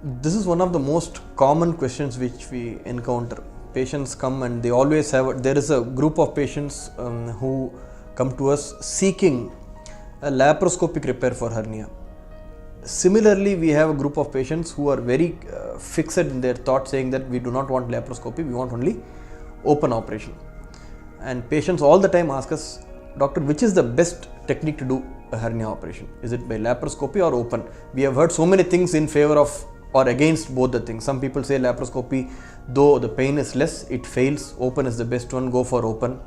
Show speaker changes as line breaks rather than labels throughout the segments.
This is one of the most common questions which we encounter. Patients come and they always have, there is a group of patients who come to us seeking a laparoscopic repair for hernia. Similarly, we have a group of patients who are very fixed in their thought, saying that we do not want laparoscopy, we want only open operation. And patients all the time ask us, doctor, which is the best technique to do a hernia operation? Is it by laparoscopy or open? We have heard so many things in favor of or against both the things. Some people say laparoscopy, though the pain is less, it fails. Open is the best one, go for open.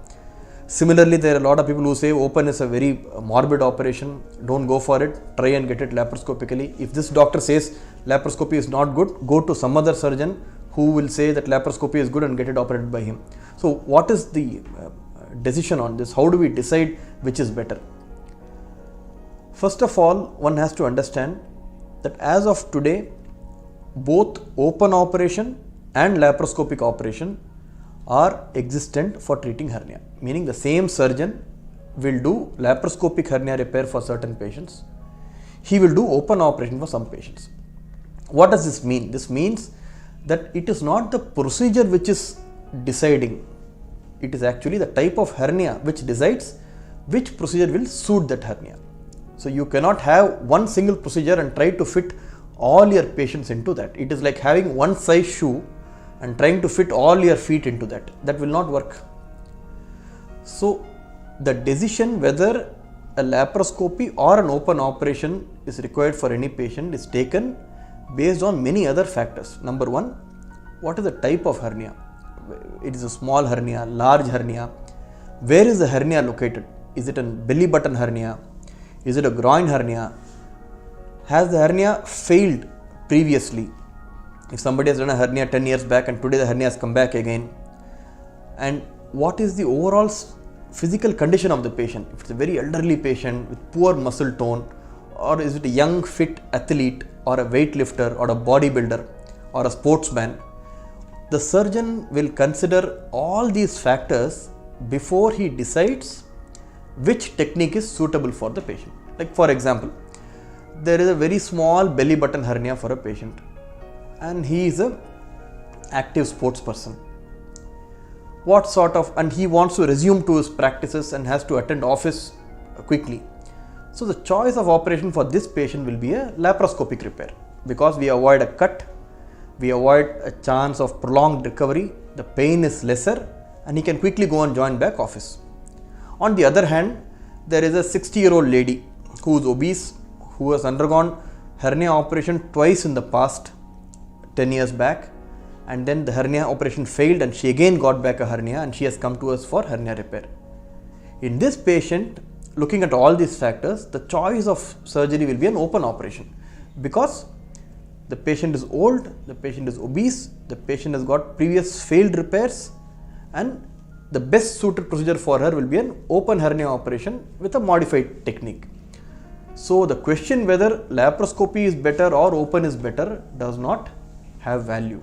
Similarly, there are a lot of people who say open is a very morbid operation, don't go for it, try and get it laparoscopically. If this doctor says laparoscopy is not good, go to some other surgeon who will say that laparoscopy is good and get it operated by him. So what is the decision on this? How do we decide which is better? First of all, one has to understand that as of today, both open operation and laparoscopic operation are existent for treating hernia. Meaning the same surgeon will do laparoscopic hernia repair for certain patients. He will do open operation for some patients. What does this mean? This means that it is not the procedure which is deciding. It is actually the type of hernia which decides which procedure will suit that hernia. So you cannot have one single procedure and try to fit all your patients into that. It is like having one size shoe and trying to fit all your feet into that. That will not work. So the decision whether a laparoscopy or an open operation is required for any patient is taken based on many other factors. Number one, what is the type of hernia? It is a small hernia, large hernia. Where is the hernia located? Is it a belly button hernia? Is it a groin hernia? Has the hernia failed previously? If somebody has done a hernia 10 years back and today the hernia has come back again. And what is the overall physical condition of the patient? If it's a very elderly patient with poor muscle tone, or is it a young fit athlete or a weightlifter or a bodybuilder or a sportsman, the surgeon will consider all these factors before he decides which technique is suitable for the patient. Like for example, there is a very small belly button hernia for a patient and he is a active sports person. What sort of, and he wants to resume to his practices and has to attend office quickly. So the choice of operation for this patient will be a laparoscopic repair, because we avoid a cut, we avoid a chance of prolonged recovery, the pain is lesser and he can quickly go and join back office. On the other hand, there is a 60-year-old lady who is obese, who has undergone hernia operation twice in the past 10 years back, and then the hernia operation failed and she again got back a hernia and she has come to us for hernia repair. In this patient, looking at all these factors, the choice of surgery will be an open operation, because the patient is old, the patient is obese, the patient has got previous failed repairs, and the best suited procedure for her will be an open hernia operation with a modified technique. So the question whether laparoscopy is better or open is better does not have value.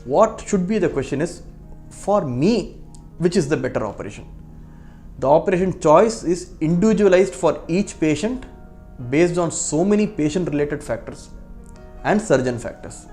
What should be the question is, for me, which is the better operation? The operation choice is individualized for each patient based on so many patient related factors and surgeon factors.